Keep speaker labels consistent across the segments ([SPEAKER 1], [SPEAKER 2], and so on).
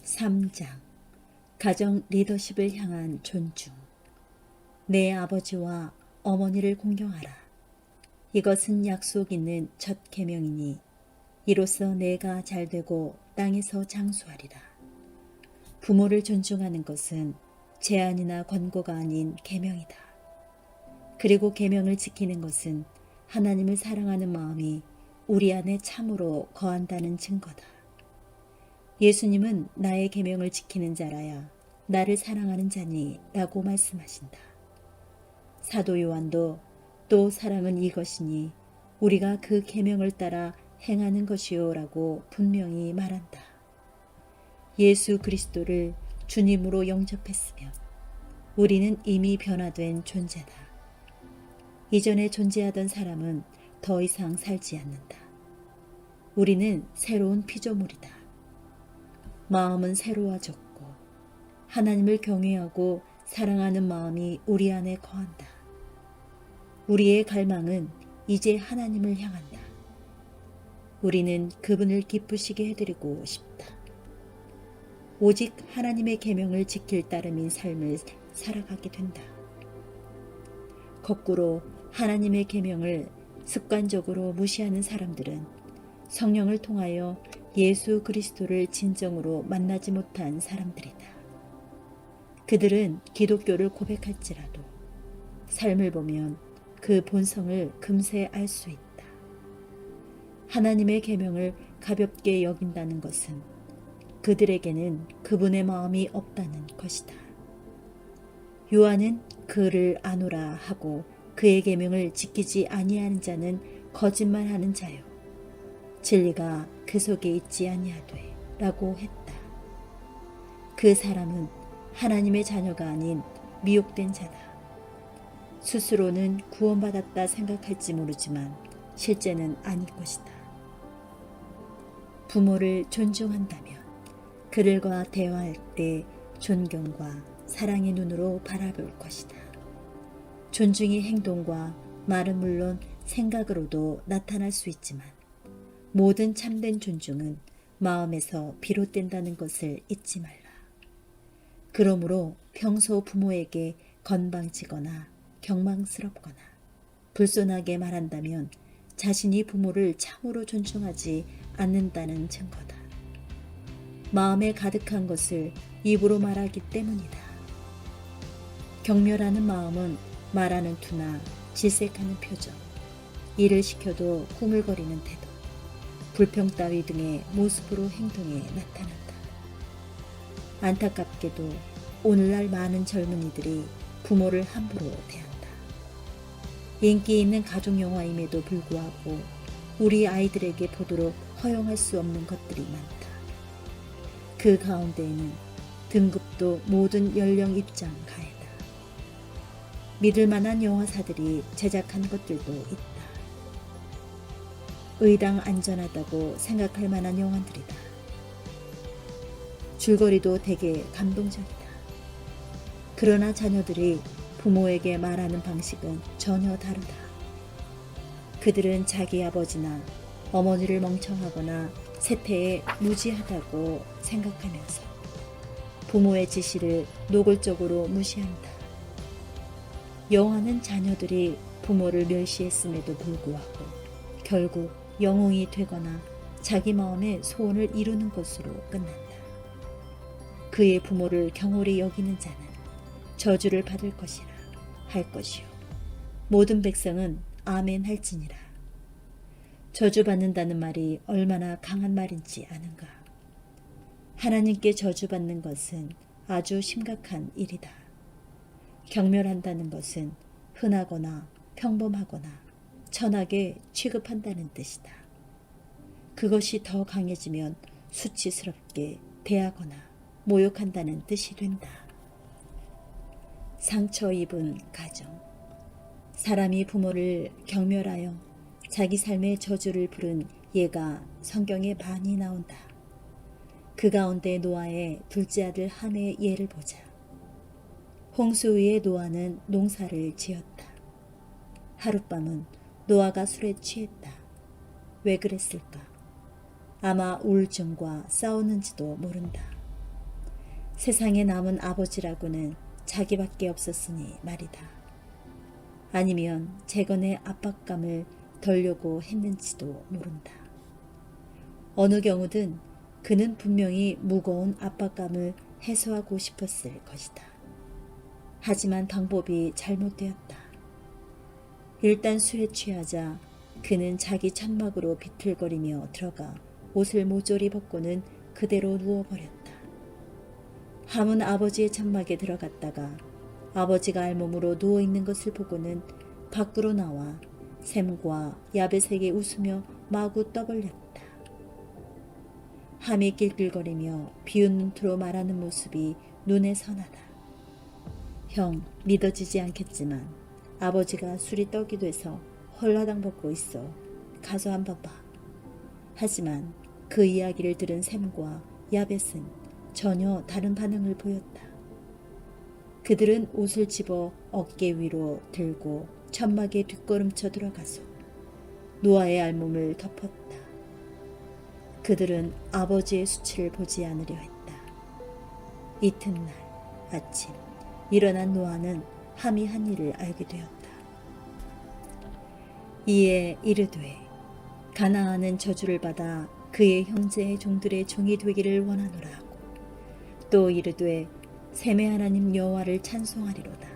[SPEAKER 1] 3장 가정 리더십을 향한 존중. 내 아버지와 어머니를 공경하라. 이것은 약속 있는 첫 계명이니 이로써 내가 잘되고 땅에서 장수하리라. 부모를 존중하는 것은 제안이나 권고가 아닌 계명이다. 그리고 계명을 지키는 것은 하나님을 사랑하는 마음이 우리 안에 참으로 거한다는 증거다. 예수님은 나의 계명을 지키는 자라야 나를 사랑하는 자니 라고 말씀하신다. 사도 요한도 또 사랑은 이것이니 우리가 그 계명을 따라 행하는 것이요 라고 분명히 말한다. 예수 그리스도를 주님으로 영접했으면 우리는 이미 변화된 존재다. 이전에 존재하던 사람은 더 이상 살지 않는다. 우리는 새로운 피조물이다. 마음은 새로워졌고 하나님을 경외하고 사랑하는 마음이 우리 안에 거한다. 우리의 갈망은 이제 하나님을 향한다. 우리는 그분을 기쁘시게 해드리고 싶다. 오직 하나님의 계명을 지킬 따름인 삶을 살아가게 된다. 거꾸로 하나님의 계명을 습관적으로 무시하는 사람들은 성령을 통하여 예수 그리스도를 진정으로 만나지 못한 사람들이다. 그들은 기독교를 고백할지라도 삶을 보면 그 본성을 금세 알 수 있다. 하나님의 계명을 가볍게 여긴다는 것은 그들에게는 그분의 마음이 없다는 것이다. 요한은 그를 아노라 하고 그의 계명을 지키지 아니하는 자는 거짓말하는 자요 진리가 그 속에 있지 아니하되 라고 했다. 그 사람은 하나님의 자녀가 아닌 미혹된 자다. 스스로는 구원받았다 생각할지 모르지만 실제는 아닐 것이다. 부모를 존중한다면 그들과 대화할 때 존경과 사랑의 눈으로 바라볼 것이다. 존중이 행동과 말은 물론 생각으로도 나타날 수 있지만 모든 참된 존중은 마음에서 비롯된다는 것을 잊지 말라. 그러므로 평소 부모에게 건방지거나 경망스럽거나 불손하게 말한다면 자신이 부모를 참으로 존중하지 않는다는 증거다. 마음에 가득한 것을 입으로 말하기 때문이다. 경멸하는 마음은 말하는 투나 질색하는 표정, 일을 시켜도 꾸물거리는 태도, 불평 따위 등의 모습으로 행동에 나타난다. 안타깝게도 오늘날 많은 젊은이들이 부모를 함부로 대한다. 인기 있는 가족 영화임에도 불구하고 우리 아이들에게 보도록 허용할 수 없는 것들이 많다. 그 가운데에는 등급도 모든 연령 입장 가해다. 믿을 만한 영화사들이 제작한 것들도 있다. 의당 안전하다고 생각할 만한 영화들이다. 줄거리도 되게 감동적이다. 그러나 자녀들이 부모에게 말하는 방식은 전혀 다르다. 그들은 자기 아버지나 어머니를 멍청하거나 세태에 무지하다고 생각하면서 부모의 지시를 노골적으로 무시한다. 영화는 자녀들이 부모를 멸시했음에도 불구하고 결국 영웅이 되거나 자기 마음의 소원을 이루는 것으로 끝난다. 그의 부모를 경홀히 여기는 자는 저주를 받을 것이라 할 것이요 모든 백성은 아멘 할지니라. 저주받는다는 말이 얼마나 강한 말인지 아는가. 하나님께 저주받는 것은 아주 심각한 일이다. 경멸한다는 것은 흔하거나 평범하거나 천하게 취급한다는 뜻이다. 그것이 더 강해지면 수치스럽게 대하거나 모욕한다는 뜻이 된다. 상처 입은 가정. 사람이 부모를 경멸하여 자기 삶의 저주를 부른 예가 성경에 많이 나온다. 그 가운데 노아의 둘째 아들 함의 예를 보자. 홍수 위에 노아는 농사를 지었다. 하룻밤은 노아가 술에 취했다. 왜 그랬을까? 아마 우울증과 싸우는지도 모른다. 세상에 남은 아버지라고는 자기밖에 없었으니 말이다. 아니면 재건의 압박감을 덜려고 했는지도 모른다. 어느 경우든 그는 분명히 무거운 압박감을 해소하고 싶었을 것이다. 하지만 방법이 잘못되었다. 일단 술에 취하자 그는 자기 천막으로 비틀거리며 들어가 옷을 모조리 벗고는 그대로 누워버렸다. 함은 아버지의 천막에 들어갔다가 아버지가 알몸으로 누워있는 것을 보고는 밖으로 나와 샘과 야벳에게 웃으며 마구 떠벌렸다. 함이 낄낄거리며 비운 눈으로 말하는 모습이 눈에 선하다. 형, 믿어지지 않겠지만 아버지가 술이 떡이 돼서 헐라당 벗고 있어. 가서 한번 봐. 하지만 그 이야기를 들은 샘과 야벳은 전혀 다른 반응을 보였다. 그들은 옷을 집어 어깨 위로 들고 천막에 뒷걸음쳐 들어가서 노아의 알몸을 덮었다. 그들은 아버지의 수치를 보지 않으려 했다. 이튿날 아침 일어난 노아는 함이 한 일을 알게 되었다. 이에 이르되 가나안은 저주를 받아 그의 형제의 종들의 종이 되기를 원하노라 하고 또 이르되 셈의 하나님 여호와를 찬송하리로다.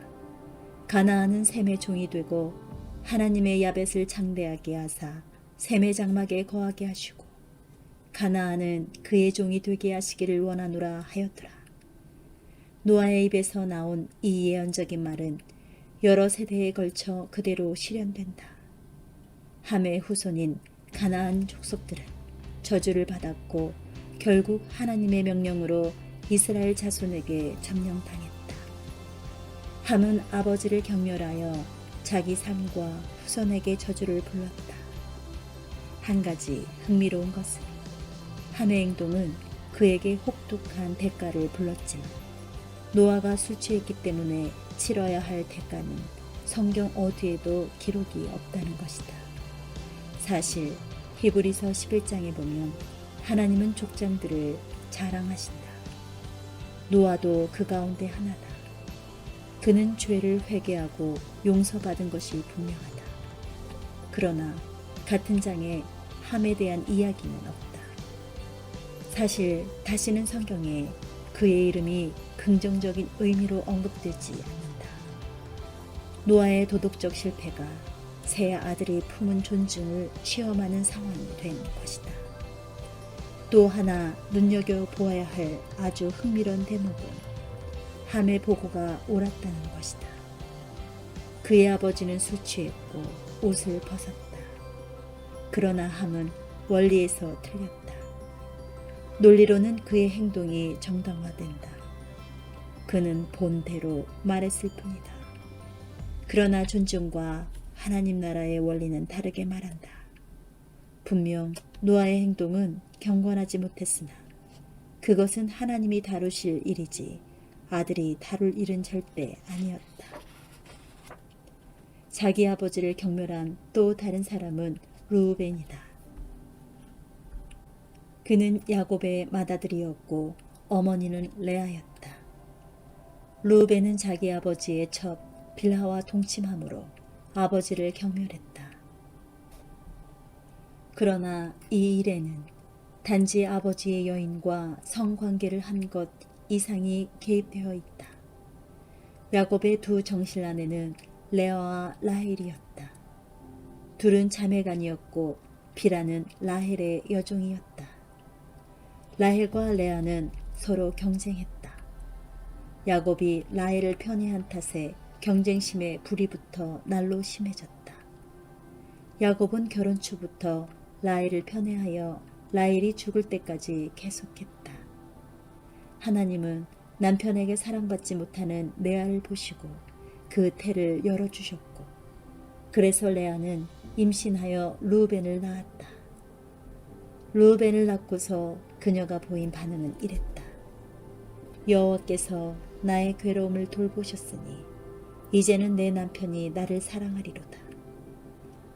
[SPEAKER 1] 가나안은 셈의 종이 되고 하나님의 야벳을 장대하게 하사 셈의 장막에 거하게 하시고 가나안은 그의 종이 되게 하시기를 원하노라 하였더라. 노아의 입에서 나온 이 예언적인 말은 여러 세대에 걸쳐 그대로 실현된다. 함의 후손인 가나안 족속들은 저주를 받았고 결국 하나님의 명령으로 이스라엘 자손에게 점령당했다. 함은 아버지를 경멸하여 자기 삶과 후손에게 저주를 불렀다. 한 가지 흥미로운 것은 함의 행동은 그에게 혹독한 대가를 불렀지만 노아가 술 취했기 때문에 치러야 할 대가는 성경 어디에도 기록이 없다는 것이다. 사실 히브리서 11장에 보면 하나님은 족장들을 자랑하신다. 노아도 그 가운데 하나다. 그는 죄를 회개하고 용서받은 것이 분명하다. 그러나 같은 장에 함에 대한 이야기는 없다. 사실 다시는 성경에 그의 이름이 긍정적인 의미로 언급되지 않는다. 노아의 도덕적 실패가 새 아들이 품은 존중을 시험하는 상황이 된 것이다. 또 하나 눈여겨보아야 할 아주 흥미로운 대목은 함의 보고가 옳았다는 것이다. 그의 아버지는 술 취했고 옷을 벗었다. 그러나 함은 원리에서 틀렸다. 논리로는 그의 행동이 정당화된다. 그는 본대로 말했을 뿐이다. 그러나 존중과 하나님 나라의 원리는 다르게 말한다. 분명 노아의 행동은 경건하지 못했으나 그것은 하나님이 다루실 일이지 아들이 다룰 일은 절대 아니었다. 자기 아버지를 경멸한 또 다른 사람은 르우벤이다. 그는 야곱의 맏아들이었고 어머니는 레아였다. 르우벤은 자기 아버지의 첩 빌하와 동침함으로 아버지를 경멸했다. 그러나 이 일에는 단지 아버지의 여인과 성관계를 한 것 이상이 개입되어 있다. 야곱의 두 정신란에는 레아와 라헬이었다. 둘은 자매간이었고 빌하는 라헬의 여종이었다. 라헬과 레아는 서로 경쟁했다. 야곱이 라헬을 편애한 탓에 경쟁심에 불이 붙어 날로 심해졌다. 야곱은 결혼 초부터 라헬을 편애하여 라헬이 죽을 때까지 계속했다. 하나님은 남편에게 사랑받지 못하는 레아를 보시고 그 태를 열어주셨고 그래서 레아는 임신하여 르우벤을 낳았다. 르우벤을 낳고서 그녀가 보인 반응은 이랬다. 여호와께서 나의 괴로움을 돌보셨으니 이제는 내 남편이 나를 사랑하리로다.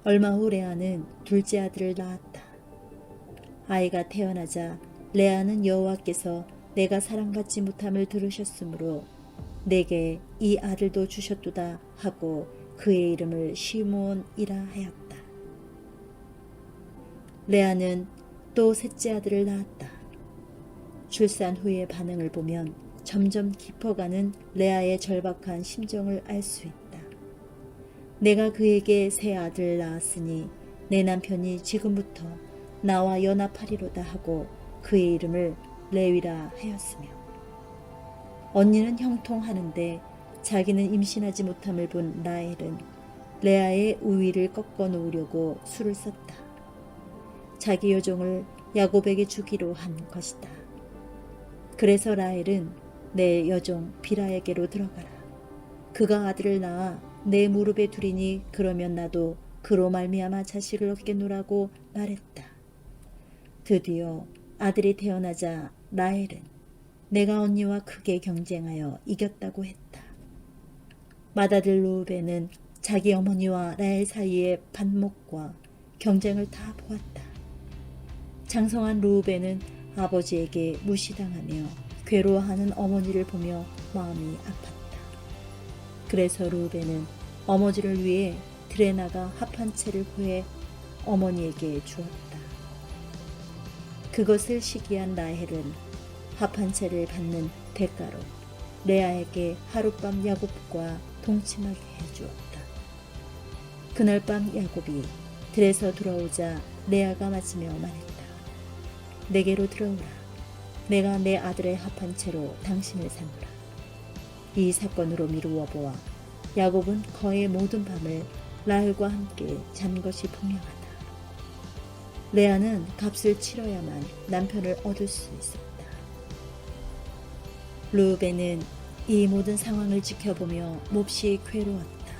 [SPEAKER 1] 얼마 후 레아는 둘째 아들을 낳았다. 아이가 태어나자 레아는 여호와께서 내가 사랑받지 못함을 들으셨으므로 내게 이 아들도 주셨도다 하고 그의 이름을 시므온이라 하였다. 레아는 또 셋째 아들을 낳았다. 출산 후의 반응을 보면 점점 깊어가는 레아의 절박한 심정을 알 수 있다. 내가 그에게 새 아들을 낳았으니 내 남편이 지금부터 나와 연합하리로다 하고 그의 이름을 레위라 하였으며, 언니는 형통하는데 자기는 임신하지 못함을 본 라헬은 레아의 우위를 꺾어 놓으려고 수를 썼다. 자기 여종을 야곱에게 주기로 한 것이다. 그래서 라헬은 내 여종 비라에게로 들어가라. 그가 아들을 낳아 내 무릎에 두리니 그러면 나도 그로 말미암아 자식을 얻겠노라고 말했다. 드디어 아들이 태어나자 라헬은 내가 언니와 크게 경쟁하여 이겼다고 했다. 맏아들 루벤은 자기 어머니와 라헬 사이의 반목과 경쟁을 다 보았다. 장성한 루벤은 아버지에게 무시당하며 괴로워하는 어머니를 보며 마음이 아팠다. 그래서 루벤은 어머니를 위해 들에 나가 합 한 채를 구해 어머니에게 주었다. 그것을 시기한 라헬은 합 한 채를 받는 대가로 레아에게 하룻밤 야곱과 동침하게 해주었다. 그날 밤 야곱이 들에서 돌아오자 레아가 맞으며 말했다. 내게로 들어오라. 내가 내 아들의 합한 채로 당신을 삼으라. 이 사건으로 미루어 보아 야곱은 거의 모든 밤을 라헬과 함께 잔 것이 분명하다. 레아는 값을 치러야만 남편을 얻을 수 있었다. 루벤은 이 모든 상황을 지켜보며 몹시 괴로웠다.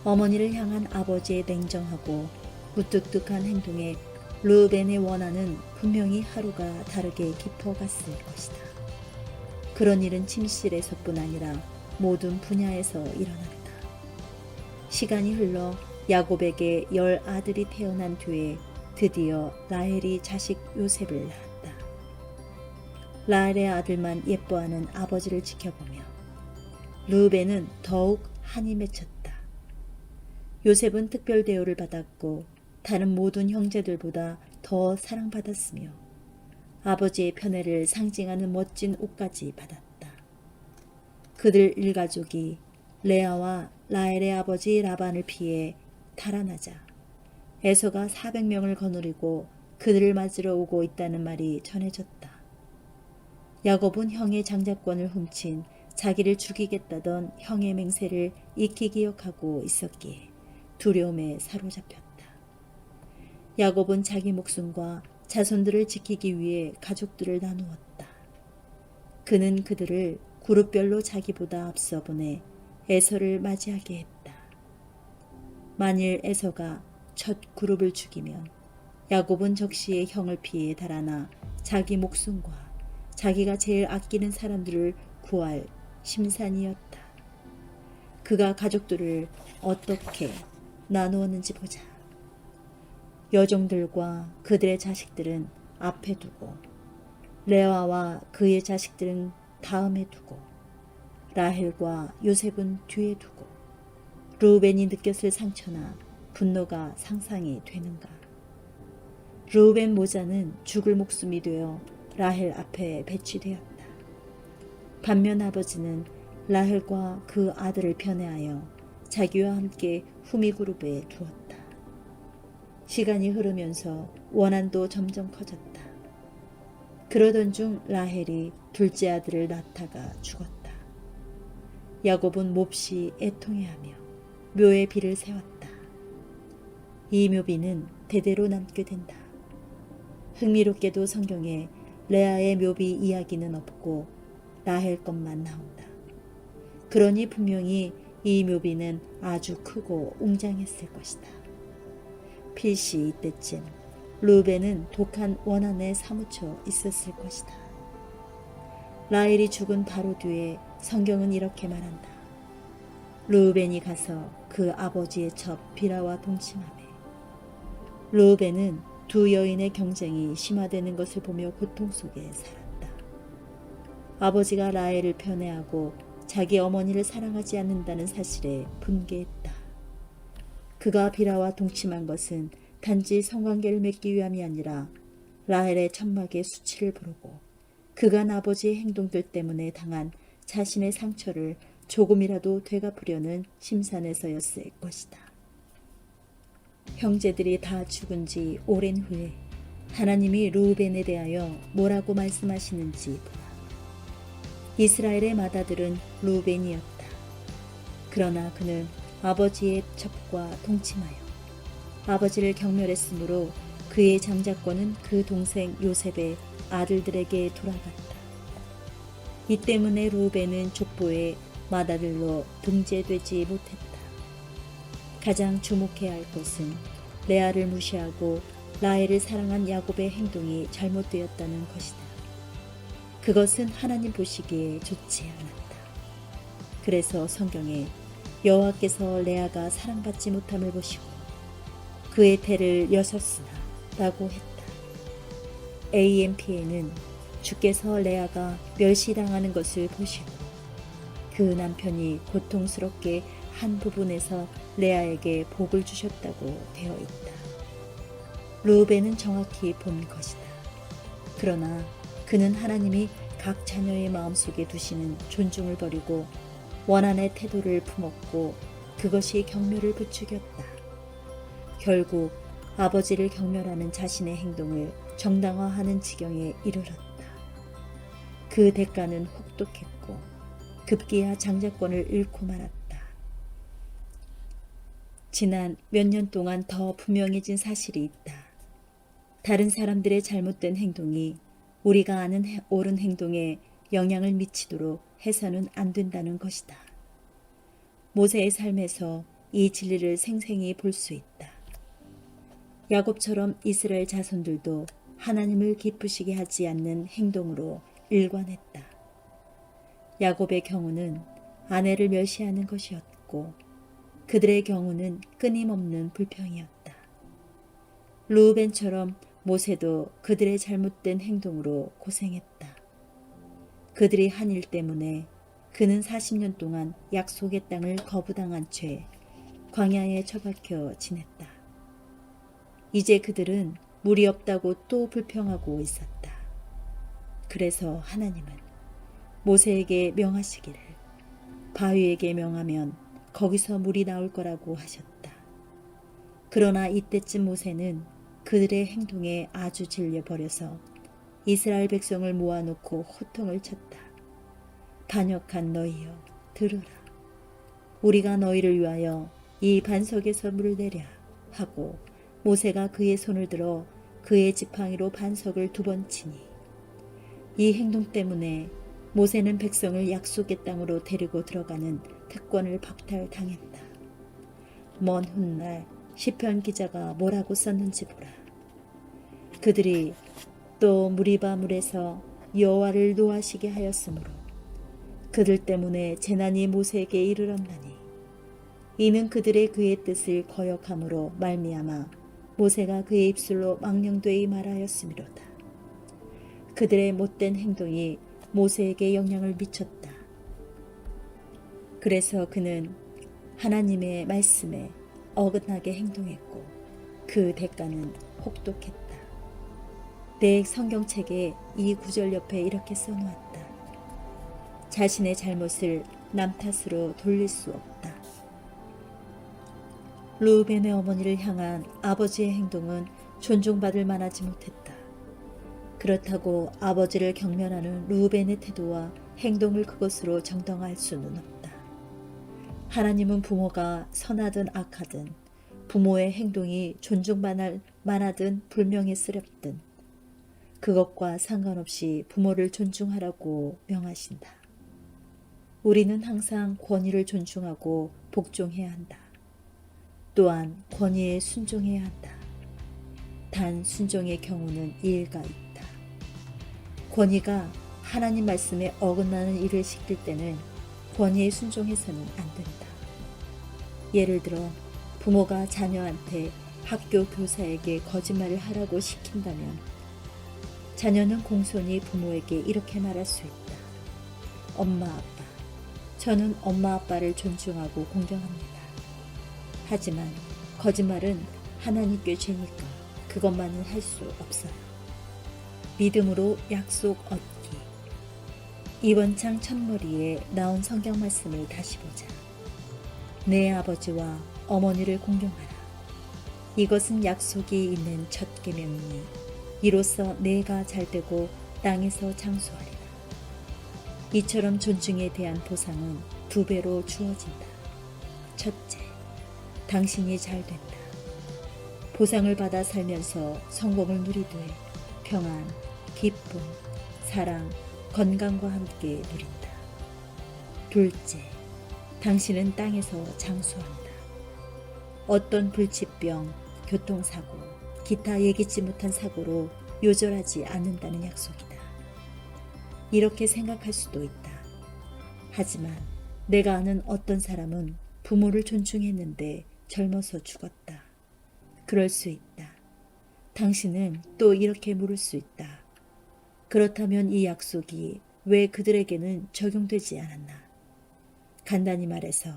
[SPEAKER 1] 어머니를 향한 아버지의 냉정하고 무뚝뚝한 행동에 루벤의 원한은 분명히 하루가 다르게 깊어갔을 것이다. 그런 일은 침실에서뿐 아니라 모든 분야에서 일어났다. 시간이 흘러 야곱에게 10 아들이 태어난 뒤에 드디어 라헬이 자식 요셉을 낳았다. 라헬의 아들만 예뻐하는 아버지를 지켜보며 루벤은 더욱 한이 맺혔다. 요셉은 특별 대우를 받았고 다른 모든 형제들보다 더 사랑받았으며 아버지의 편애를 상징하는 멋진 옷까지 받았다. 그들 일가족이 레아와 라헬의 아버지 라반을 피해 달아나자 에서가 400명을 거느리고 그들을 맞으러 오고 있다는 말이 전해졌다. 야곱은 형의 장자권을 훔친 자기를 죽이겠다던 형의 맹세를 익히 기억하고 있었기에 두려움에 사로잡혔다. 야곱은 자기 목숨과 자손들을 지키기 위해 가족들을 나누었다. 그는 그들을 그룹별로 자기보다 앞서 보내 에서를 맞이하게 했다. 만일 에서가 첫 그룹을 죽이면 야곱은 적시에 형을 피해 달아나 자기 목숨과 자기가 제일 아끼는 사람들을 구할 심산이었다. 그가 가족들을 어떻게 나누었는지 보자. 여종들과 그들의 자식들은 앞에 두고 레아와 그의 자식들은 다음에 두고 라헬과 요셉은 뒤에 두고 르우벤이 느꼈을 상처나 분노가 상상이 되는가. 르우벤 모자는 죽을 목숨이 되어 라헬 앞에 배치되었다. 반면 아버지는 라헬과 그 아들을 편애하여 자기와 함께 후미 그룹에 두었다. 시간이 흐르면서 원한도 점점 커졌다. 그러던 중 라헬이 둘째 아들을 낳다가 죽었다. 야곱은 몹시 애통해하며 묘의 비를 세웠다. 이 묘비는 대대로 남게 된다. 흥미롭게도 성경에 레아의 묘비 이야기는 없고 라헬 것만 나온다. 그러니 분명히 이 묘비는 아주 크고 웅장했을 것이다. 필시 이때쯤 르우벤은 독한 원한에 사무쳐 있었을 것이다. 라헬이 죽은 바로 뒤에 성경은 이렇게 말한다. 르우벤이 가서 그 아버지의 첩 비라와 동침하매 르우벤은 두 여인의 경쟁이 심화되는 것을 보며 고통 속에 살았다. 아버지가 라헬을 편애하고 자기 어머니를 사랑하지 않는다는 사실에 분개했다. 그가 비라와 동침한 것은 단지 성관계를 맺기 위함이 아니라 라헬의 천막의 수치를 부르고 그간 아버지의 행동들 때문에 당한 자신의 상처를 조금이라도 되갚으려는 심산에서였을 것이다. 형제들이 다 죽은 지 오랜 후에 하나님이 르우벤에 대하여 뭐라고 말씀하시는지 보라. 이스라엘의 맏아들은 르우벤이었다. 그러나 그는 아버지의 첩과 동침하여 아버지를 경멸했으므로 그의 장자권은 그 동생 요셉의 아들들에게 돌아갔다. 이 때문에 르우벤은 족보의 맏아들로 등재되지 못했다. 가장 주목해야 할 것은 레아를 무시하고 라헬을 사랑한 야곱의 행동이 잘못되었다는 것이다. 그것은 하나님 보시기에 좋지 않았다. 그래서 성경에 여호와께서 레아가 사랑받지 못함을 보시고 그의 태를 여셨으나 라고 했다. AMP에는 주께서 레아가 멸시당하는 것을 보시고 그 남편이 고통스럽게 한 부분에서 레아에게 복을 주셨다고 되어 있다. 르우벤은 정확히 본 것이다. 그러나 그는 하나님이 각 자녀의 마음속에 두시는 존중을 버리고 원한의 태도를 품었고 그것이 경멸을 부추겼다. 결국 아버지를 경멸하는 자신의 행동을 정당화하는 지경에 이르렀다. 그 대가는 혹독했고 급기야 장자권을 잃고 말았다. 지난 몇 년 동안 더 분명해진 사실이 있다. 다른 사람들의 잘못된 행동이 우리가 아는 옳은 행동에 영향을 미치도록 해서는 안 된다는 것이다. 모세의 삶에서 이 진리를 생생히 볼 수 있다. 야곱처럼 이스라엘 자손들도 하나님을 기쁘시게 하지 않는 행동으로 일관했다. 야곱의 경우는 아내를 멸시하는 것이었고 그들의 경우는 끊임없는 불평이었다. 르우벤처럼 모세도 그들의 잘못된 행동으로 고생했다. 그들이 한 일 때문에 그는 40년 동안 약속의 땅을 거부당한 채 광야에 처박혀 지냈다. 이제 그들은 물이 없다고 또 불평하고 있었다. 그래서 하나님은 모세에게 명하시기를 바위에게 명하면 거기서 물이 나올 거라고 하셨다. 그러나 이때쯤 모세는 그들의 행동에 아주 질려버려서 이스라엘 백성을 모아놓고 호통을 쳤다. 반역한 너희여 들으라. 우리가 너희를 위하여 이 반석에서 물을 내랴 하고 모세가 그의 손을 들어 그의 지팡이로 반석을 2번 치니 이 행동 때문에 모세는 백성을 약속의 땅으로 데리고 들어가는 특권을 박탈당했다. 먼 훗날 시편 기자가 뭐라고 썼는지 보라. 그들이 또 무리바 물에서 여호와를 노하시게 하였으므로 그들 때문에 재난이 모세에게 이르렀나니 이는 그들의 그의 뜻을 거역함으로 말미암아 모세가 그의 입술로 망령되이 말하였음이로다. 그들의 못된 행동이 모세에게 영향을 미쳤다. 그래서 그는 하나님의 말씀에 어긋나게 행동했고 그 대가는 혹독했다. 내 성경책에 이 구절 옆에 이렇게 써놓았다. 자신의 잘못을 남 탓으로 돌릴 수 없다. 르우벤의 어머니를 향한 아버지의 행동은 존중받을 만하지 못했다. 그렇다고 아버지를 경멸하는 르우벤의 태도와 행동을 그것으로 정당화할 수는 없다. 하나님은 부모가 선하든 악하든 부모의 행동이 존중받을 만하든 불명예스럽든 그것과 상관없이 부모를 존중하라고 명하신다. 우리는 항상 권위를 존중하고 복종해야 한다. 또한 권위에 순종해야 한다. 단 순종의 경우는 예외가 있다. 권위가 하나님 말씀에 어긋나는 일을 시킬 때는 권위에 순종해서는 안 된다. 예를 들어 부모가 자녀한테 학교 교사에게 거짓말을 하라고 시킨다면 자녀는 공손히 부모에게 이렇게 말할 수 있다. 엄마, 아빠. 저는 엄마, 아빠를 존중하고 공경합니다. 하지만 거짓말은 하나님께 죄니까 그것만은 할 수 없어요. 믿음으로 약속 얻기. 이번 장 첫머리에 나온 성경 말씀을 다시 보자. 내 아버지와 어머니를 공경하라. 이것은 약속이 있는 첫 계명이니 이로써 내가 잘되고 땅에서 장수하리라. 이처럼 존중에 대한 보상은 2배로 주어진다. 첫째, 당신이 잘된다. 보상을 받아 살면서 성공을 누리되 평안, 기쁨, 사랑, 건강과 함께 누린다. 둘째, 당신은 땅에서 장수한다. 어떤 불치병, 교통사고, 기타 예기치 못한 사고로 요절하지 않는다는 약속이다. 이렇게 생각할 수도 있다. 하지만 내가 아는 어떤 사람은 부모를 존중했는데 젊어서 죽었다. 그럴 수 있다. 당신은 또 이렇게 물을 수 있다. 그렇다면 이 약속이 왜 그들에게는 적용되지 않았나? 간단히 말해서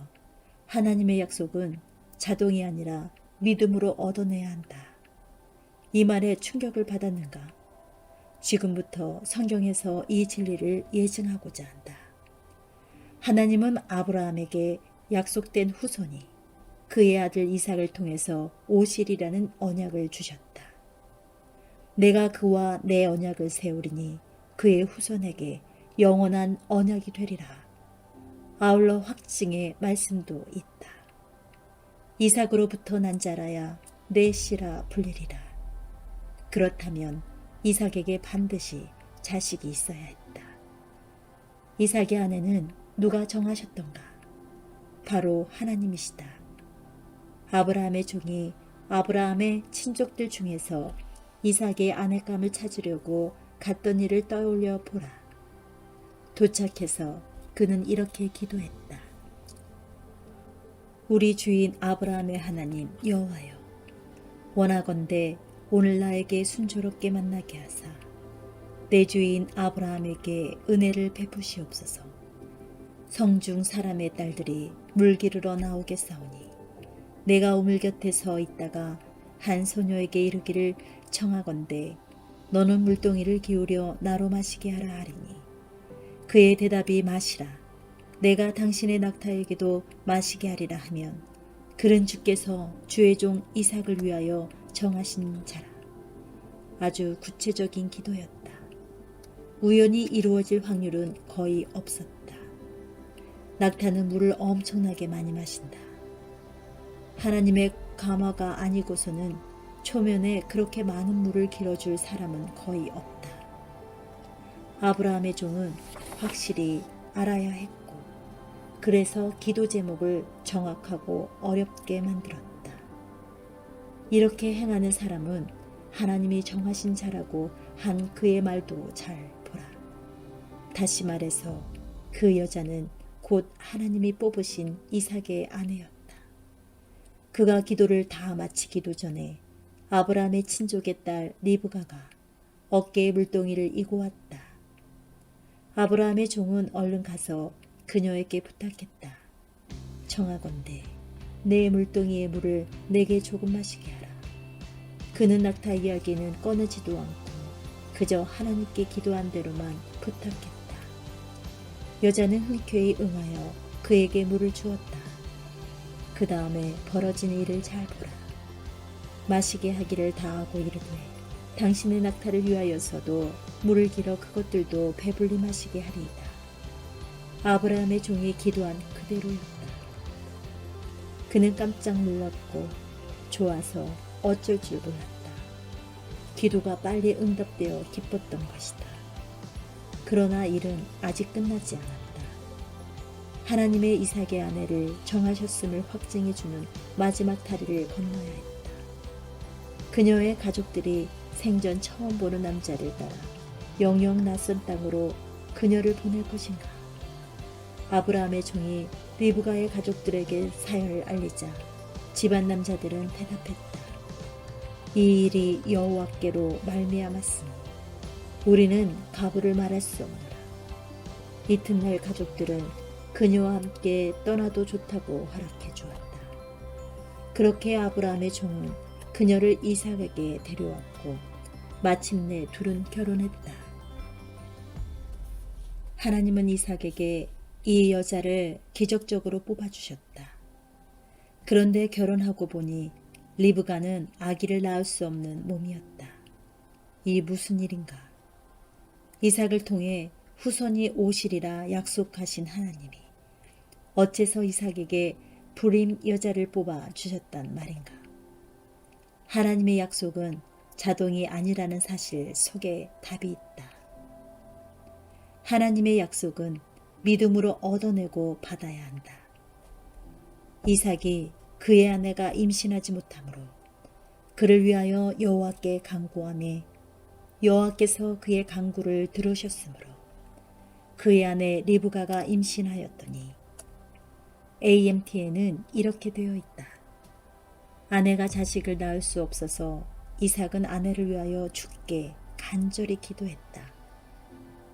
[SPEAKER 1] 하나님의 약속은 자동이 아니라 믿음으로 얻어내야 한다. 이 말에 충격을 받았는가? 지금부터 성경에서 이 진리를 예증하고자 한다. 하나님은 아브라함에게 약속된 후손이 그의 아들 이삭을 통해서 오실이라는 언약을 주셨다. 내가 그와 내 언약을 세우리니 그의 후손에게 영원한 언약이 되리라. 아울러 확증의 말씀도 있다. 이삭으로부터 난 자라야 내 씨라 불리리라. 그렇다면 이삭에게 반드시 자식이 있어야 했다. 이삭의 아내는 누가 정하셨던가? 바로 하나님이시다. 아브라함의 종이 아브라함의 친족들 중에서 이삭의 아내감을 찾으려고 갔던 일을 떠올려 보라. 도착해서 그는 이렇게 기도했다. 우리 주인 아브라함의 하나님 여호와여, 원하건대 오늘 나에게 순조롭게 만나게 하사 내 주인 아브라함에게 은혜를 베푸시옵소서. 성중 사람의 딸들이 물 기르러 나오겠사오니 내가 우물 곁에 서 있다가 한 소녀에게 이르기를 청하건대 너는 물동이를 기울여 나로 마시게 하라 하리니 그의 대답이 마시라. 내가 당신의 낙타에게도 마시게 하리라 하면 그는 주께서 주의 종 이삭을 위하여 정하신 자라. 아주 구체적인 기도였다. 우연히 이루어질 확률은 거의 없었다. 낙타는 물을 엄청나게 많이 마신다. 하나님의 감화가 아니고서는 초면에 그렇게 많은 물을 길어줄 사람은 거의 없다. 아브라함의 종은 확실히 알아야 했고 그래서 기도 제목을 정확하고 어렵게 만들었다. 이렇게 행하는 사람은 하나님이 정하신 자라고 한 그의 말도 잘 보라. 다시 말해서 그 여자는 곧 하나님이 뽑으신 이삭의 아내였다. 그가 기도를 다 마치기도 전에 아브라함의 친족의 딸 리브가가 어깨에 물동이를 이고 왔다. 아브라함의 종은 얼른 가서 그녀에게 부탁했다. 청하건대 내 물동이의 물을 내게 조금 마시게 하라. 그는 낙타 이야기는 꺼내지도 않고 그저 하나님께 기도한 대로만 부탁했다. 여자는 흔쾌히 응하여 그에게 물을 주었다. 그 다음에 벌어진 일을 잘 보라. 마시게 하기를 다하고 이르되 당신의 낙타를 위하여서도 물을 길어 그것들도 배불리 마시게 하리이다. 아브라함의 종이 기도한 그대로였다. 그는 깜짝 놀랐고 좋아서 어쩔 줄 몰랐다. 기도가 빨리 응답되어 기뻤던 것이다. 그러나 일은 아직 끝나지 않았다. 하나님의 이삭의 아내를 정하셨음을 확증해주는 마지막 다리를 건너야 했다. 그녀의 가족들이 생전 처음 보는 남자를 따라 영영 낯선 땅으로 그녀를 보낼 것인가? 아브라함의 종이 리브가의 가족들에게 사연을 알리자 집안 남자들은 대답했다. 이 일이 여호와께로 말미암았으니 우리는 가부를 말할 수 없노라. 이튿날 가족들은 그녀와 함께 떠나도 좋다고 허락해 주었다. 그렇게 아브라함의 종은 그녀를 이삭에게 데려왔고 마침내 둘은 결혼했다. 하나님은 이삭에게 이 여자를 기적적으로 뽑아주셨다. 그런데 결혼하고 보니 리브가는 아기를 낳을 수 없는 몸이었다. 이 무슨 일인가? 이삭을 통해 후손이 오시리라 약속하신 하나님이 어째서 이삭에게 불임 여자를 뽑아 주셨단 말인가? 하나님의 약속은 자동이 아니라는 사실 속에 답이 있다. 하나님의 약속은 믿음으로 얻어내고 받아야 한다. 이삭이 그의 아내가 임신하지 못하므로 그를 위하여 여호와께 간구하며 여호와께서 그의 간구를 들으셨으므로 그의 아내 리브가가 임신하였더니 AMT에는 이렇게 되어 있다. 아내가 자식을 낳을 수 없어서 이삭은 아내를 위하여 주께 간절히 기도했다.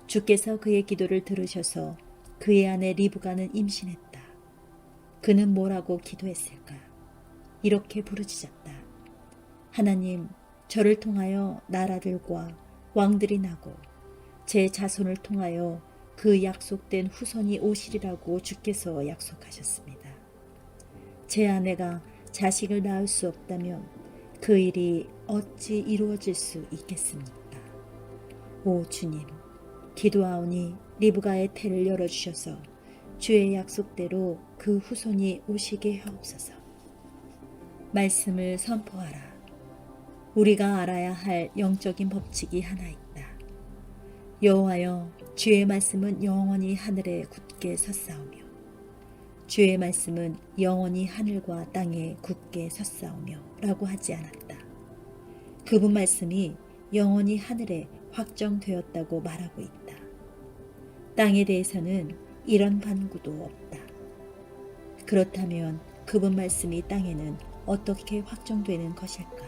[SPEAKER 1] 주께서 그의 기도를 들으셔서 그의 아내 리브가는 임신했다. 그는 뭐라고 기도했을까? 이렇게 부르짖었다. 하나님, 저를 통하여 나라들과 왕들이 나고 제 자손을 통하여 그 약속된 후손이 오시리라고 주께서 약속하셨습니다. 제 아내가 자식을 낳을 수 없다면 그 일이 어찌 이루어질 수 있겠습니까? 오 주님, 기도하오니 리브가의 태를 열어주셔서 주의 약속대로 그 후손이 오시게 하옵소서. 말씀을 선포하라. 우리가 알아야 할 영적인 법칙이 하나 있다. 여호와여, 주의 말씀은 영원히 하늘에 굳게 섰사오며 주의 말씀은 영원히 하늘과 땅에 굳게 섰사오며 라고 하지 않았다. 그분 말씀이 영원히 하늘에 확정되었다고 말하고 있다. 땅에 대해서는 이런 반구도 없다. 그렇다면 그분 말씀이 땅에는 어떻게 확정되는 것일까?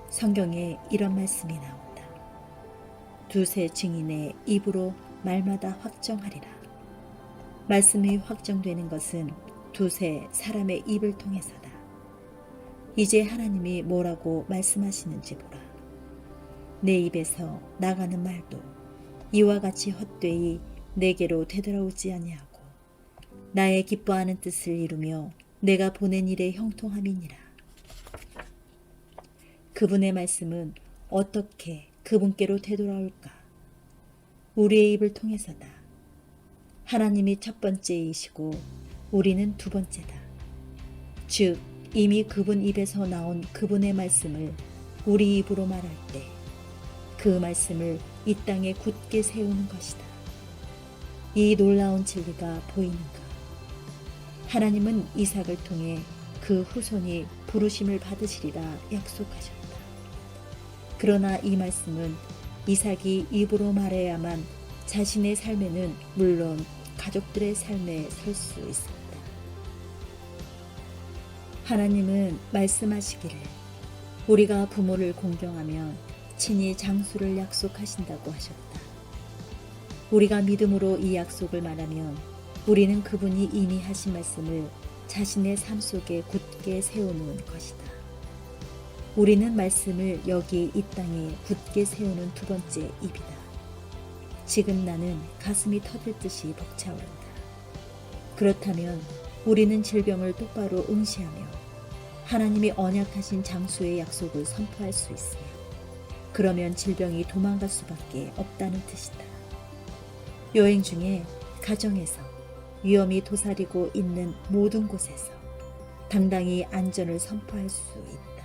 [SPEAKER 1] 성경에 이런 말씀이 나온다. 두세 증인의 입으로 말마다 확정하리라. 말씀이 확정되는 것은 두세 사람의 입을 통해서다. 이제 하나님이 뭐라고 말씀하시는지 보라. 내 입에서 나가는 말도 이와 같이 헛되이 내게로 되돌아오지 아니하고 나의 기뻐하는 뜻을 이루며 내가 보낸 일의 형통함이니라. 그분의 말씀은 어떻게 그분께로 되돌아올까? 우리의 입을 통해서다. 하나님이 첫 번째이시고 우리는 두 번째다. 즉 이미 그분 입에서 나온 그분의 말씀을 우리 입으로 말할 때 그 말씀을 이 땅에 굳게 세우는 것이다. 이 놀라운 진리가 보이는가? 하나님은 이삭을 통해 그 후손이 부르심을 받으시리라 약속하셨다. 그러나 이 말씀은 이삭이 입으로 말해야만 자신의 삶에는 물론 가족들의 삶에 설 수 있습니다. 하나님은 말씀하시기를 우리가 부모를 공경하면 친히 장수를 약속하신다고 하셨다. 우리가 믿음으로 이 약속을 말하면 우리는 그분이 이미 하신 말씀을 자신의 삶 속에 굳게 세우는 것이다. 우리는 말씀을 여기 이 땅에 굳게 세우는 두 번째 입이다. 지금 나는 가슴이 터질 듯이 벅차오른다. 그렇다면 우리는 질병을 똑바로 응시하며 하나님이 언약하신 장수의 약속을 선포할 수 있으며 그러면 질병이 도망갈 수밖에 없다는 뜻이다. 여행 중에 가정에서 위험이 도사리고 있는 모든 곳에서 당당히 안전을 선포할 수 있다.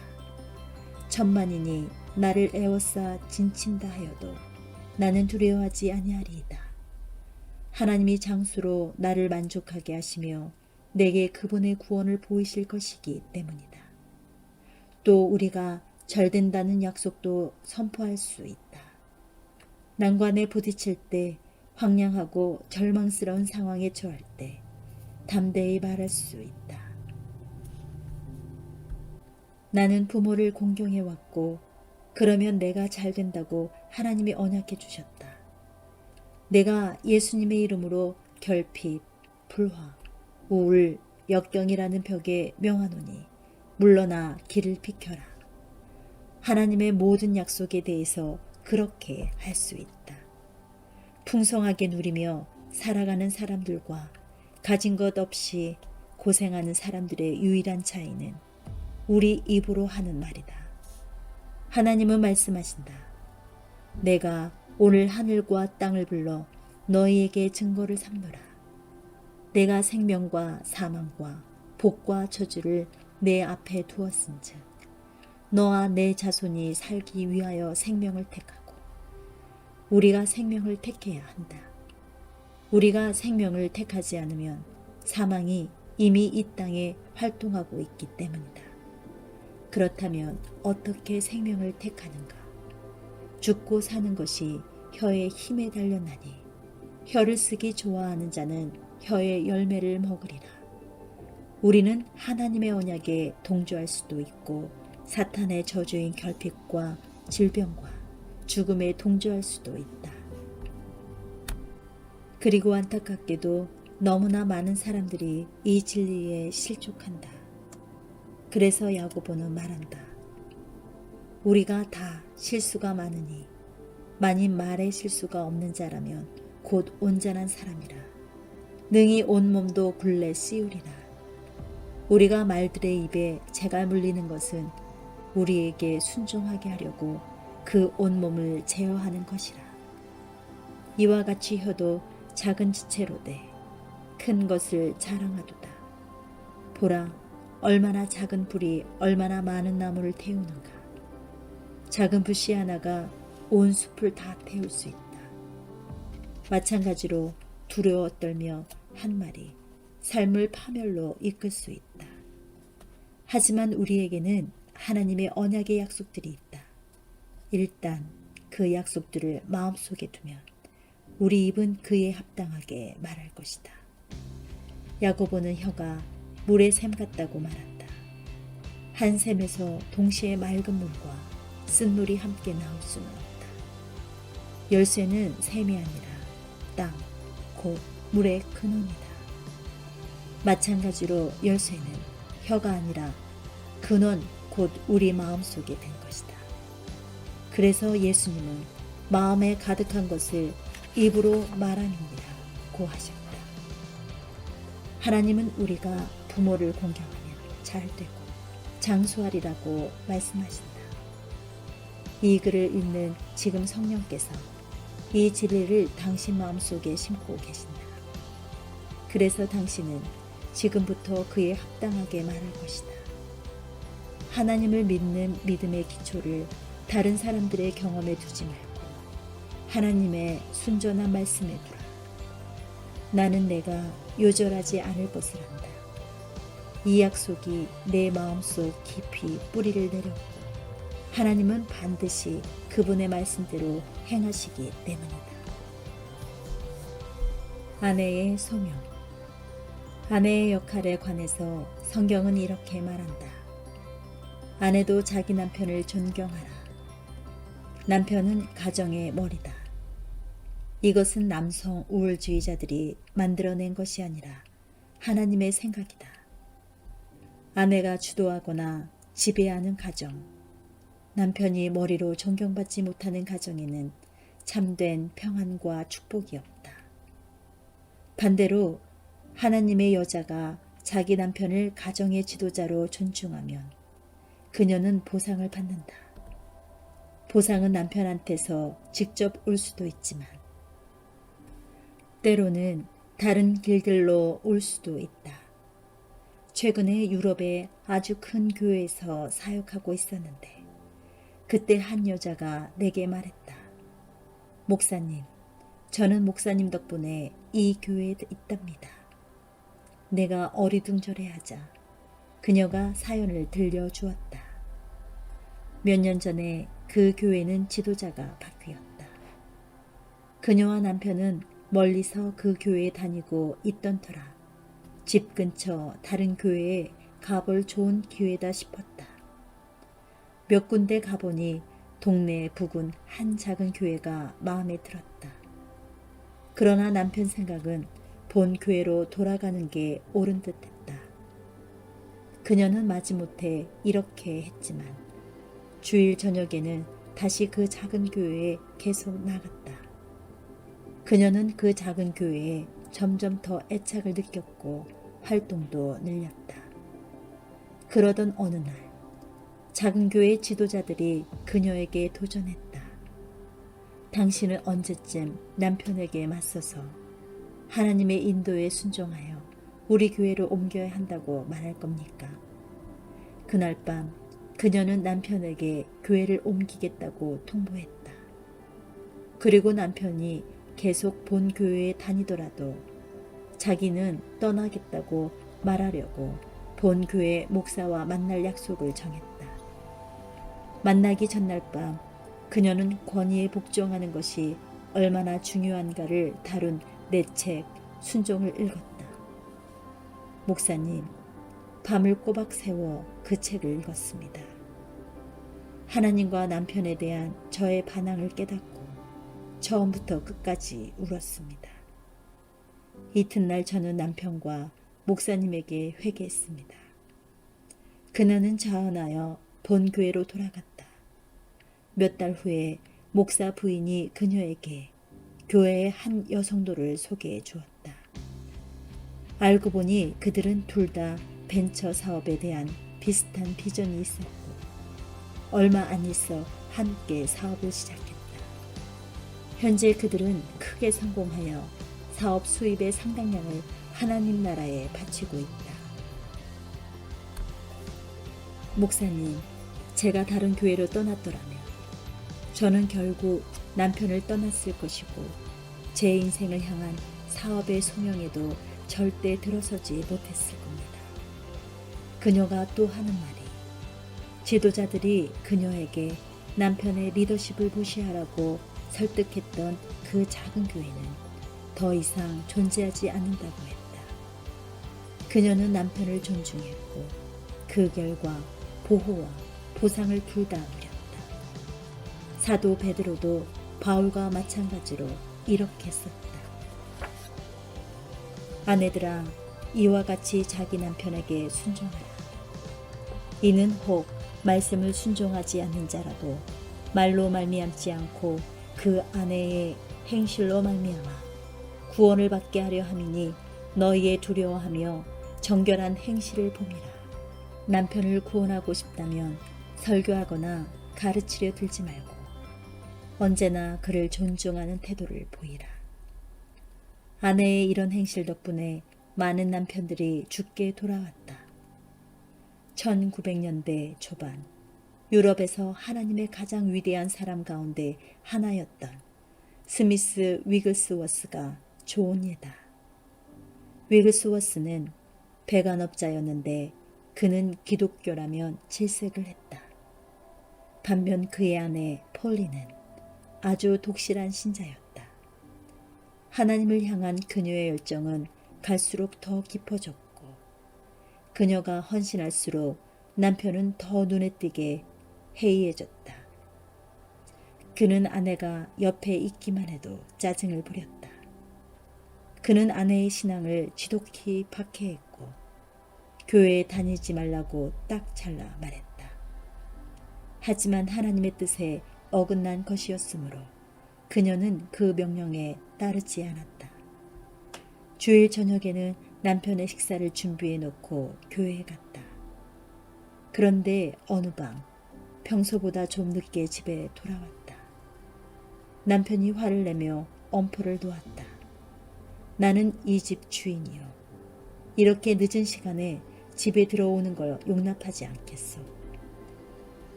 [SPEAKER 1] 천만인이 나를 에워싸 진친다 하여도 나는 두려워하지 아니하리이다. 하나님이 장수로 나를 만족하게 하시며 내게 그분의 구원을 보이실 것이기 때문이다. 또 우리가 절된다는 약속도 선포할 수 있다. 난관에 부딪힐 때, 황량하고 절망스러운 상황에 처할 때 담대히 말할 수 있다. 나는 부모를 공경해왔고 그러면 내가 잘 된다고 하나님이 언약해 주셨다. 내가 예수님의 이름으로 결핍, 불화, 우울, 역경이라는 벽에 명하노니 물러나 길을 비켜라. 하나님의 모든 약속에 대해서 그렇게 할 수 있다. 풍성하게 누리며 살아가는 사람들과 가진 것 없이 고생하는 사람들의 유일한 차이는 우리 입으로 하는 말이다. 하나님은 말씀하신다. 내가 오늘 하늘과 땅을 불러 너희에게 증거를 삼노라. 내가 생명과 사망과 복과 저주를 내 앞에 두었은즉 너와 내 자손이 살기 위하여 생명을 택하고 우리가 생명을 택해야 한다. 우리가 생명을 택하지 않으면 사망이 이미 이 땅에 활동하고 있기 때문이다. 그렇다면 어떻게 생명을 택하는가? 죽고 사는 것이 혀의 힘에 달렸나니 혀를 쓰기 좋아하는 자는 혀의 열매를 먹으리라. 우리는 하나님의 언약에 동조할 수도 있고 사탄의 저주인 결핍과 질병과 죽음에 동조할 수도 있다. 그리고 안타깝게도 너무나 많은 사람들이 이 진리에 실족한다. 그래서 야고보는 말한다. 우리가 다 실수가 많으니 만일 말에 실수가 없는 자라면 곧 온전한 사람이라. 능히 온몸도 굴레 씌우리라. 우리가 말들의 입에 재가 물리는 것은 우리에게 순종하게 하려고 그 온몸을 제어하는 것이라. 이와 같이 혀도 작은 지체로 돼 큰 것을 자랑하도다. 보라, 얼마나 작은 불이 얼마나 많은 나무를 태우는가. 작은 붓이 하나가 온 숲을 다 태울 수 있다. 마찬가지로 두려워 떨며 한 말이 삶을 파멸로 이끌 수 있다. 하지만 우리에게는 하나님의 언약의 약속들이 있다. 일단 그 약속들을 마음속에 두면 우리 입은 그에 합당하게 말할 것이다. 야고보는 혀가 물의 샘 같다고 말한다. 한 샘에서 동시에 맑은 물과 쓴물이 함께 나올 수는 없다. 열쇠는 샘이 아니라 땅, 곧 물의 근원이다. 마찬가지로 열쇠는 혀가 아니라 근원, 곧 우리 마음속에 된 것이다. 그래서 예수님은 마음에 가득한 것을 입으로 말함이니라 고 하셨다. 하나님은 우리가 부모를 공경하면 잘 되고 장수하리라고 말씀하신다. 이 글을 읽는 지금 성령께서 이 진리를 당신 마음속에 심고 계신다. 그래서 당신은 지금부터 그에 합당하게 말할 것이다. 하나님을 믿는 믿음의 기초를 다른 사람들의 경험에 두지 말고 하나님의 순전한 말씀에 두라. 나는 내가 요절하지 않을 것을 안다. 이 약속이 내 마음속 깊이 뿌리를 내렸고 하나님은 반드시 그분의 말씀대로 행하시기 때문이다. 아내의 소명. 아내의 역할에 관해서 성경은 이렇게 말한다. 아내도 자기 남편을 존경하라. 남편은 가정의 머리다. 이것은 남성 우월주의자들이 만들어낸 것이 아니라 하나님의 생각이다. 아내가 주도하거나 지배하는 가정, 남편이 머리로 존경받지 못하는 가정에는 참된 평안과 축복이 없다. 반대로 하나님의 여자가 자기 남편을 가정의 지도자로 존중하면 그녀는 보상을 받는다. 보상은 남편한테서 직접 올 수도 있지만 때로는 다른 길들로 올 수도 있다. 최근에 유럽의 아주 큰 교회에서 사역하고 있었는데 그때 한 여자가 내게 말했다. 목사님, 저는 목사님 덕분에 이 교회에 있답니다. 내가 어리둥절해하자 그녀가 사연을 들려주었다. 몇 년 전에 그 교회는 지도자가 바뀌었다. 그녀와 남편은 멀리서 그 교회에 다니고 있던 터라 집 근처 다른 교회에 가볼 좋은 기회다 싶었다. 몇 군데 가보니 동네에 북은 한 작은 교회가 마음에 들었다. 그러나 남편 생각은 본 교회로 돌아가는 게 옳은 듯했다. 그녀는 마지못해 이렇게 했지만 주일 저녁에는 다시 그 작은 교회에 계속 나갔다. 그녀는 그 작은 교회에 점점 더 애착을 느꼈고 활동도 늘렸다. 그러던 어느 날 작은 교회 지도자들이 그녀에게 도전했다. 당신은 언제쯤 남편에게 맞서서 하나님의 인도에 순종하여 우리 교회로 옮겨야 한다고 말할 겁니까? 그날 밤 그녀는 남편에게 교회를 옮기겠다고 통보했다. 그리고 남편이 계속 본 교회에 다니더라도 자기는 떠나겠다고 말하려고 본 교회 목사와 만날 약속을 정했다. 만나기 전날 밤 그녀는 권위에 복종하는 것이 얼마나 중요한가를 다룬 내 책 순종을 읽었다. 목사님, 밤을 꼬박 새워 그 책을 읽었습니다. 하나님과 남편에 대한 저의 반항을 깨닫고 처음부터 끝까지 울었습니다. 이튿날 저는 남편과 목사님에게 회개했습니다. 그녀는 자원하여 본 교회로 돌아갔다. 몇 달 후에 목사 부인이 그녀에게 교회의 한 여성도를 소개해 주었다. 알고 보니 그들은 둘 다 벤처 사업에 대한 비슷한 비전이 있었고 얼마 안 있어 함께 사업을 시작했다. 현재 그들은 크게 성공하여 사업 수입의 상당량을 하나님 나라에 바치고 있다. 목사님, 제가 다른 교회로 떠났더라면 저는 결국 남편을 떠났을 것이고 제 인생을 향한 사업의 소명에도 절대 들어서지 못했을 겁니다. 그녀가 또 하는 말이 지도자들이 그녀에게 남편의 리더십을 무시하라고 설득했던 그 작은 교회는 더 이상 존재하지 않는다고 했다. 그녀는 남편을 존중했고 그 결과 보호와 보상을 둘 다 누렸다. 사도 베드로도 바울과 마찬가지로 이렇게 썼다. 아내들아, 이와 같이 자기 남편에게 순종하라. 이는 혹 말씀을 순종하지 않는 자라도 말로 말미암지 않고 그 아내의 행실로 말미암아 구원을 받게 하려 함이니 너희의 두려워하며 정결한 행실을 봄이라. 남편을 구원하고 싶다면 설교하거나 가르치려 들지 말고 언제나 그를 존중하는 태도를 보이라. 아내의 이런 행실 덕분에 많은 남편들이 죽게 돌아왔다. 1900년대 초반 유럽에서 하나님의 가장 위대한 사람 가운데 하나였던 스미스 위글스워스가 좋은 예다. 위글스워스는 배관업자였는데 그는 기독교라면 질색을 했다. 반면 그의 아내 폴리는 아주 독실한 신자였다. 하나님을 향한 그녀의 열정은 갈수록 더 깊어졌고 그녀가 헌신할수록 남편은 더 눈에 띄게 해이해졌다. 그는 아내가 옆에 있기만 해도 짜증을 부렸다. 그는 아내의 신앙을 지독히 박해했고 교회에 다니지 말라고 딱 잘라 말했다. 하지만 하나님의 뜻에 어긋난 것이었으므로 그녀는 그 명령에 따르지 않았다. 주일 저녁에는 남편의 식사를 준비해 놓고 교회에 갔다. 그런데 어느 밤 평소보다 좀 늦게 집에 돌아왔다. 남편이 화를 내며 엄포를 놓았다. 나는 이 집 주인이요. 이렇게 늦은 시간에 집에 들어오는 걸 용납하지 않겠소.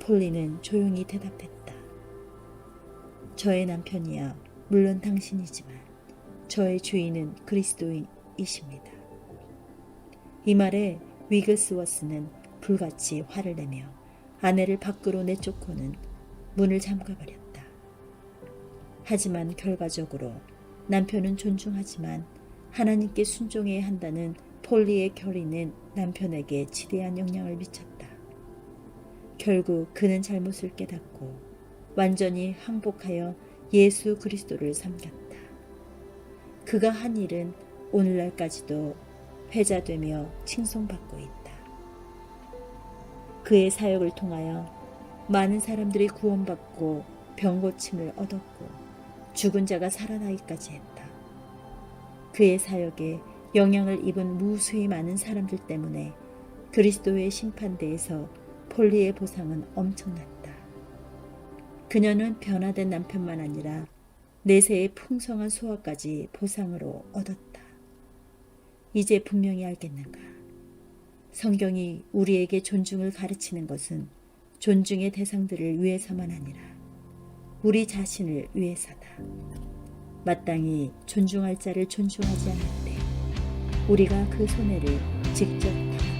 [SPEAKER 1] 폴리는 조용히 대답했다. 저의 남편이야 물론 당신이지만 저의 주인은 그리스도인이십니다. 이 말에 위글스워스는 불같이 화를 내며 아내를 밖으로 내쫓고는 문을 잠가버렸다. 하지만 결과적으로 남편은 존중하지만 하나님께 순종해야 한다는 폴리의 결의는 남편에게 지대한 영향을 미쳤다. 결국 그는 잘못을 깨닫고 완전히 항복하여 예수 그리스도를 섬겼다. 그가 한 일은 오늘날까지도 회자되며 칭송받고 있다. 그의 사역을 통하여 많은 사람들이 구원받고 병고침을 얻었고 죽은 자가 살아나기까지 했다. 그의 사역에 영향을 입은 무수히 많은 사람들 때문에 그리스도의 심판대에서 폴리의 보상은 엄청났다. 그녀는 변화된 남편만 아니라 내세의 풍성한 소화까지 보상으로 얻었다. 이제 분명히 알겠는가? 성경이 우리에게 존중을 가르치는 것은 존중의 대상들을 위해서만 아니라 우리 자신을 위해서다. 마땅히 존중할 자를 존중하지 않을 때 우리가 그 손해를 직접 당한다.